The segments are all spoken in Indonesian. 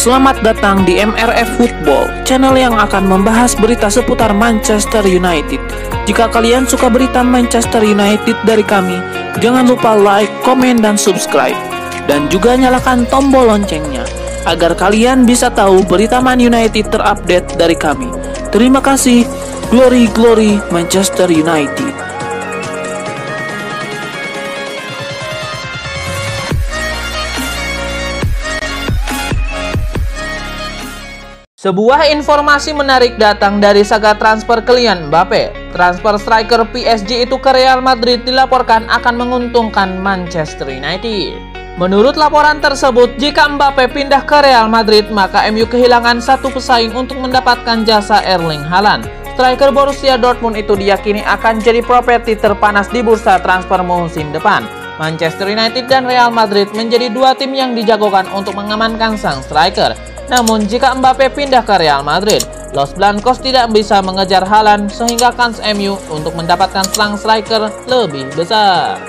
Selamat datang di MRF Football, channel yang akan membahas berita seputar Manchester United. Jika kalian suka berita Manchester United dari kami, jangan lupa like, komen, dan subscribe. Dan juga nyalakan tombol loncengnya, agar kalian bisa tahu berita Man United terupdate dari kami. Terima kasih, Glory Glory Manchester United. Sebuah informasi menarik datang dari saga transfer Kylian Mbappe. Transfer striker PSG itu ke Real Madrid dilaporkan akan menguntungkan Manchester United. Menurut laporan tersebut, jika Mbappe pindah ke Real Madrid, maka MU kehilangan satu pesaing untuk mendapatkan jasa Erling Haaland. Striker Borussia Dortmund itu diyakini akan jadi properti terpanas di bursa transfer musim depan. Manchester United dan Real Madrid menjadi dua tim yang dijagokan untuk mengamankan sang striker. Namun jika Mbappe pindah ke Real Madrid, Los Blancos tidak bisa mengejar Haaland sehingga kans MU untuk mendapatkan sang striker lebih besar.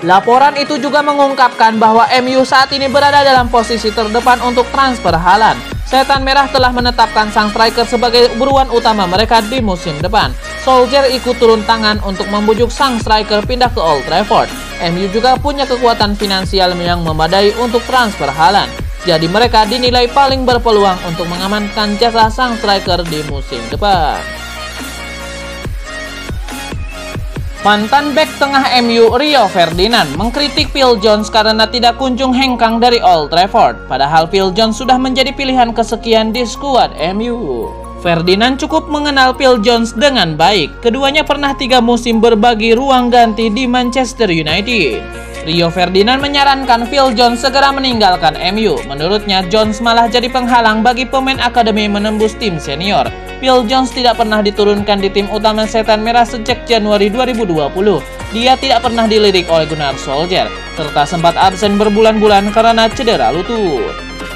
Laporan itu juga mengungkapkan bahwa MU saat ini berada dalam posisi terdepan untuk transfer Haaland. Setan Merah telah menetapkan sang striker sebagai buruan utama mereka di musim depan. Solskjaer ikut turun tangan untuk membujuk sang striker pindah ke Old Trafford. MU juga punya kekuatan finansial yang memadai untuk transfer Haaland. Jadi mereka dinilai paling berpeluang untuk mengamankan jasa sang striker di musim depan. Mantan bek tengah MU Rio Ferdinand mengkritik Phil Jones karena tidak kunjung hengkang dari Old Trafford. Padahal Phil Jones sudah menjadi pilihan kesekian di skuad MU. Ferdinand cukup mengenal Phil Jones dengan baik. Keduanya pernah 3 musim berbagi ruang ganti di Manchester United. Rio Ferdinand menyarankan Phil Jones segera meninggalkan MU. Menurutnya, Jones malah jadi penghalang bagi pemain akademi menembus tim senior. Phil Jones tidak pernah diturunkan di tim utama Setan Merah sejak Januari 2020. Dia tidak pernah dilirik oleh Gunnar Solskjaer, serta sempat absen berbulan-bulan karena cedera lutut.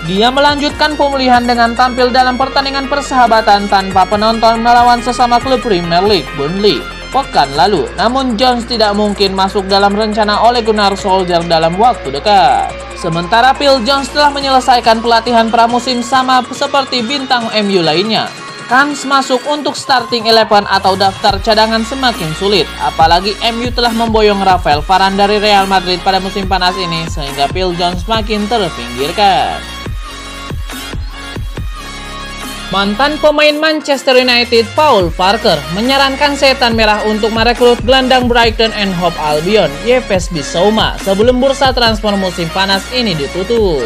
Dia melanjutkan pemulihan dengan tampil dalam pertandingan persahabatan tanpa penonton melawan sesama klub Premier League, Burnley, pekan lalu. Namun Jones tidak mungkin masuk dalam rencana oleh Gunnar Solskjaer dalam waktu dekat. Sementara Phil Jones telah menyelesaikan pelatihan pramusim sama seperti bintang MU lainnya. Kans masuk untuk starting 11 atau daftar cadangan semakin sulit. Apalagi MU telah memboyong Rafael Varane dari Real Madrid pada musim panas ini, sehingga Phil Jones makin terpinggirkan. Mantan pemain Manchester United Paul Parker menyarankan Setan Merah untuk merekrut gelandang Brighton and Hove Albion Yves Bissouma sebelum bursa transfer musim panas ini ditutup.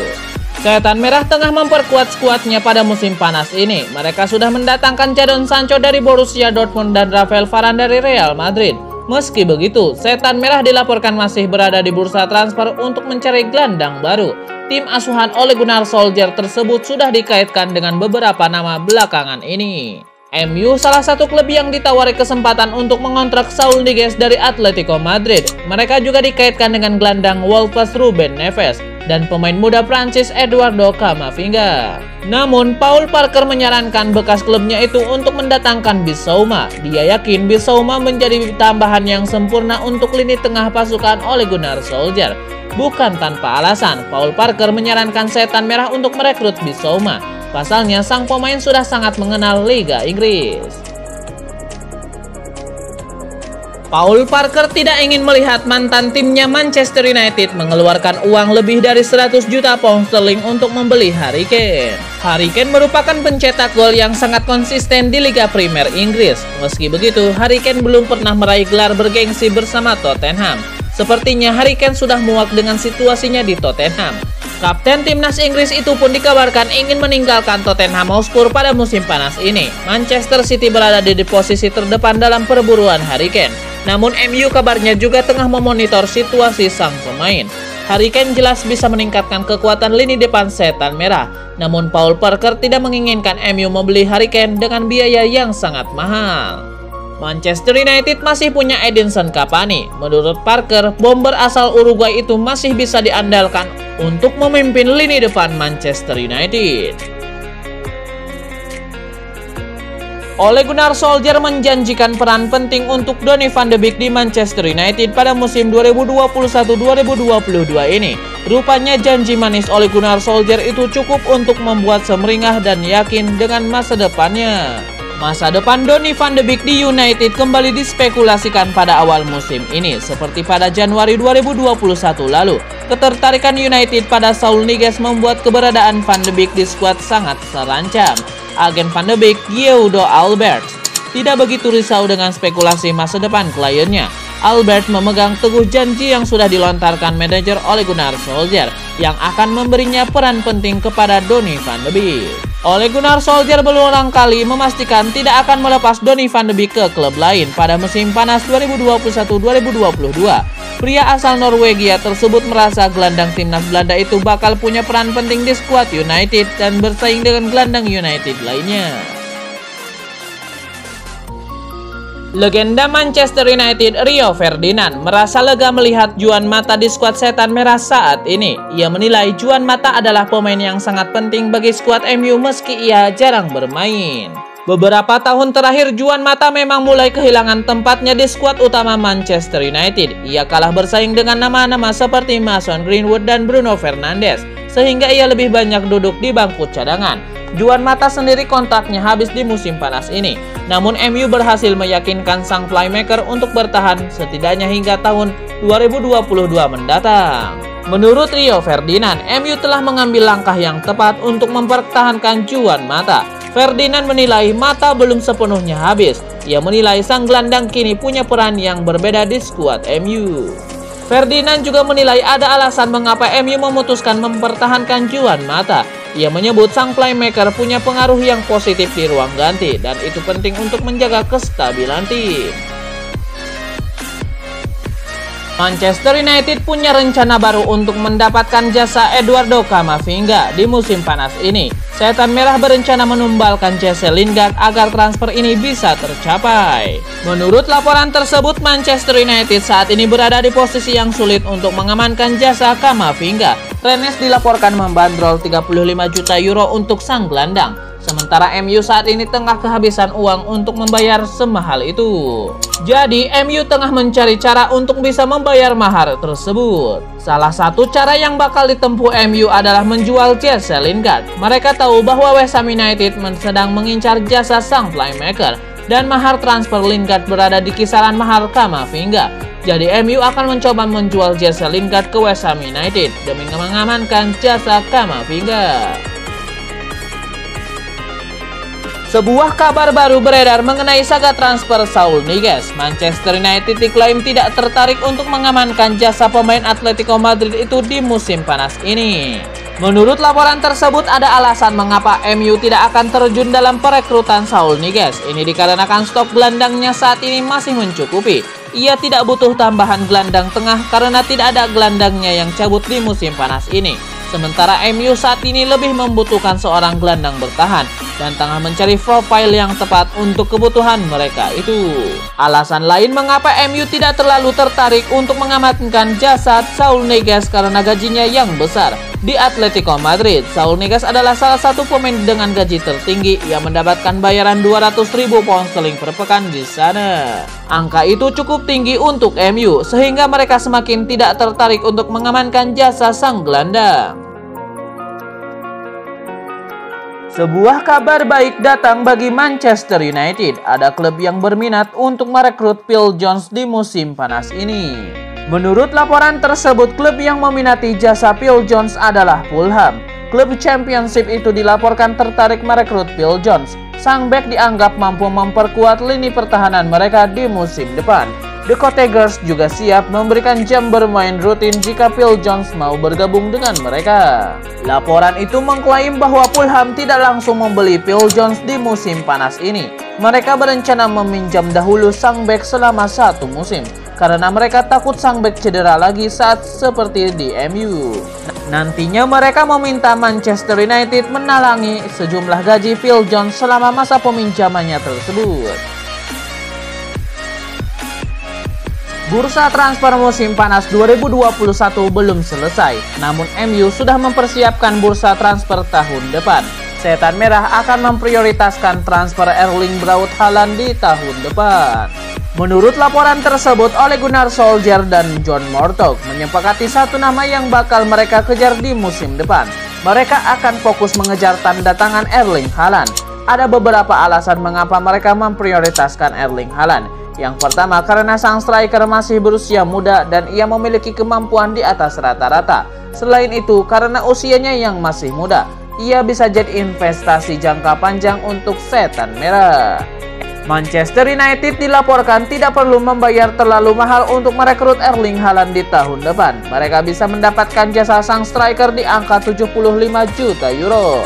Setan Merah tengah memperkuat skuadnya pada musim panas ini. Mereka sudah mendatangkan Jadon Sancho dari Borussia Dortmund dan Rafael Varane dari Real Madrid. Meski begitu, Setan Merah dilaporkan masih berada di bursa transfer untuk mencari gelandang baru. Tim asuhan Ole Gunnar Solskjaer tersebut sudah dikaitkan dengan beberapa nama belakangan ini. MU salah satu klub yang ditawari kesempatan untuk mengontrak Saul Niguez dari Atletico Madrid. Mereka juga dikaitkan dengan gelandang Wolves Ruben Neves dan pemain muda Prancis Eduardo Camavinga. Namun, Paul Parker menyarankan bekas klubnya itu untuk mendatangkan Bissouma. Dia yakin Bissouma menjadi tambahan yang sempurna untuk lini tengah pasukan Ole Gunnar Solskjaer. Bukan tanpa alasan, Paul Parker menyarankan Setan Merah untuk merekrut Bissouma. Pasalnya, sang pemain sudah sangat mengenal Liga Inggris. Paul Parker tidak ingin melihat mantan timnya Manchester United mengeluarkan uang lebih dari 100 juta pound sterling untuk membeli Harry Kane. Harry Kane merupakan pencetak gol yang sangat konsisten di Liga Premier Inggris. Meski begitu, Harry Kane belum pernah meraih gelar bergengsi bersama Tottenham. Sepertinya Harry Kane sudah muak dengan situasinya di Tottenham. Kapten timnas Inggris itu pun dikabarkan ingin meninggalkan Tottenham Hotspur pada musim panas ini. Manchester City berada di posisi terdepan dalam perburuan Harry Kane. Namun MU kabarnya juga tengah memonitor situasi sang pemain. Harry Kane jelas bisa meningkatkan kekuatan lini depan Setan Merah. Namun Paul Parker tidak menginginkan MU membeli Harry Kane dengan biaya yang sangat mahal. Manchester United masih punya Edinson Cavani. Menurut Parker, bomber asal Uruguay itu masih bisa diandalkan untuk memimpin lini depan Manchester United. Ole Gunnar Solskjaer menjanjikan peran penting untuk Donny van de Beek di Manchester United pada musim 2021-2022 ini. Rupanya janji manis Ole Gunnar Solskjaer itu cukup untuk membuat Semeringah dan yakin dengan masa depannya. Masa depan Donny van de Beek di United kembali dispekulasikan pada awal musim ini. Seperti pada Januari 2021 lalu, ketertarikan United pada Saul Niguez membuat keberadaan van de Beek di skuad sangat terancam. Agen van de Beek, Guido Alberts, tidak begitu risau dengan spekulasi masa depan kliennya. Albert memegang teguh janji yang sudah dilontarkan manajer Ole Gunnar Solskjaer yang akan memberinya peran penting kepada Donny van de Beek. Ole Gunnar Solskjaer berulang kali memastikan tidak akan melepas Donny van de Beek ke klub lain pada musim panas 2021-2022. Pria asal Norwegia tersebut merasa gelandang timnas Belanda itu bakal punya peran penting di skuad United dan bersaing dengan gelandang United lainnya. Legenda Manchester United Rio Ferdinand merasa lega melihat Juan Mata di skuad Setan Merah saat ini. Ia menilai Juan Mata adalah pemain yang sangat penting bagi skuad MU meski ia jarang bermain. Beberapa tahun terakhir Juan Mata memang mulai kehilangan tempatnya di skuad utama Manchester United. Ia kalah bersaing dengan nama-nama seperti Mason Greenwood dan Bruno Fernandes, sehingga ia lebih banyak duduk di bangku cadangan. Juan Mata sendiri kontraknya habis di musim panas ini. Namun MU berhasil meyakinkan sang playmaker untuk bertahan setidaknya hingga tahun 2022 mendatang. Menurut Rio Ferdinand, MU telah mengambil langkah yang tepat untuk mempertahankan Juan Mata. Ferdinand menilai Mata belum sepenuhnya habis. Ia menilai sang gelandang kini punya peran yang berbeda di skuad MU. Ferdinand juga menilai ada alasan mengapa MU memutuskan mempertahankan Juan Mata. Ia menyebut sang playmaker punya pengaruh yang positif di ruang ganti dan itu penting untuk menjaga kestabilan tim. Manchester United punya rencana baru untuk mendapatkan jasa Eduardo Camavinga di musim panas ini. Setan Merah berencana menumbalkan Jesse Lingard agar transfer ini bisa tercapai. Menurut laporan tersebut, Manchester United saat ini berada di posisi yang sulit untuk mengamankan jasa Camavinga. Rennes dilaporkan membandrol 35 juta euro untuk sang gelandang. Sementara MU saat ini tengah kehabisan uang untuk membayar semahal itu. Jadi MU tengah mencari cara untuk bisa membayar mahar tersebut. Salah satu cara yang bakal ditempuh MU adalah menjual Jesse Lingard. Mereka tahu bahwa West Ham United sedang mengincar jasa sang playmaker dan mahar transfer Lingard berada di kisaran mahar Camavinga. Jadi MU akan mencoba menjual Jesse Lingard ke West Ham United demi mengamankan jasa Camavinga. Sebuah kabar baru beredar mengenai saga transfer Saul Niguez. Manchester United diklaim tidak tertarik untuk mengamankan jasa pemain Atletico Madrid itu di musim panas ini. Menurut laporan tersebut, ada alasan mengapa MU tidak akan terjun dalam perekrutan Saul Niguez. Ini dikarenakan stok gelandangnya saat ini masih mencukupi. Ia tidak butuh tambahan gelandang tengah karena tidak ada gelandangnya yang cabut di musim panas ini. Sementara MU saat ini lebih membutuhkan seorang gelandang bertahan dan tengah mencari profil yang tepat untuk kebutuhan mereka itu. Alasan lain mengapa MU tidak terlalu tertarik untuk mengamankan jasa Saul Niguez karena gajinya yang besar. Di Atletico Madrid, Saul Niguez adalah salah satu pemain dengan gaji tertinggi yang mendapatkan bayaran 200.000 pound sterling per pekan di sana. Angka itu cukup tinggi untuk MU sehingga mereka semakin tidak tertarik untuk mengamankan jasa sang gelandang. Sebuah kabar baik datang bagi Manchester United. Ada klub yang berminat untuk merekrut Phil Jones di musim panas ini. Menurut laporan tersebut, klub yang meminati jasa Phil Jones adalah Fulham. Klub Championship itu dilaporkan tertarik merekrut Phil Jones. Sang bek dianggap mampu memperkuat lini pertahanan mereka di musim depan. The Cottagers juga siap memberikan jam bermain rutin jika Phil Jones mau bergabung dengan mereka. Laporan itu mengklaim bahwa Fulham tidak langsung membeli Phil Jones di musim panas ini. Mereka berencana meminjam dahulu sang bek selama 1 musim, karena mereka takut sang bek cedera lagi saat seperti di MU. Nantinya mereka meminta Manchester United menalangi sejumlah gaji Phil Jones selama masa peminjamannya tersebut. Bursa transfer musim panas 2021 belum selesai, namun MU sudah mempersiapkan bursa transfer tahun depan. Setan Merah akan memprioritaskan transfer Erling Braut Haaland di tahun depan. Menurut laporan tersebut, Ole Gunnar Solskjaer dan John Murtough menyepakati satu nama yang bakal mereka kejar di musim depan. Mereka akan fokus mengejar tanda tangan Erling Haaland. Ada beberapa alasan mengapa mereka memprioritaskan Erling Haaland. Yang pertama, karena sang striker masih berusia muda dan ia memiliki kemampuan di atas rata-rata. Selain itu, karena usianya yang masih muda, ia bisa jadi investasi jangka panjang untuk Setan Merah. Manchester United dilaporkan tidak perlu membayar terlalu mahal untuk merekrut Erling Haaland di tahun depan. Mereka bisa mendapatkan jasa sang striker di angka 75 juta euro.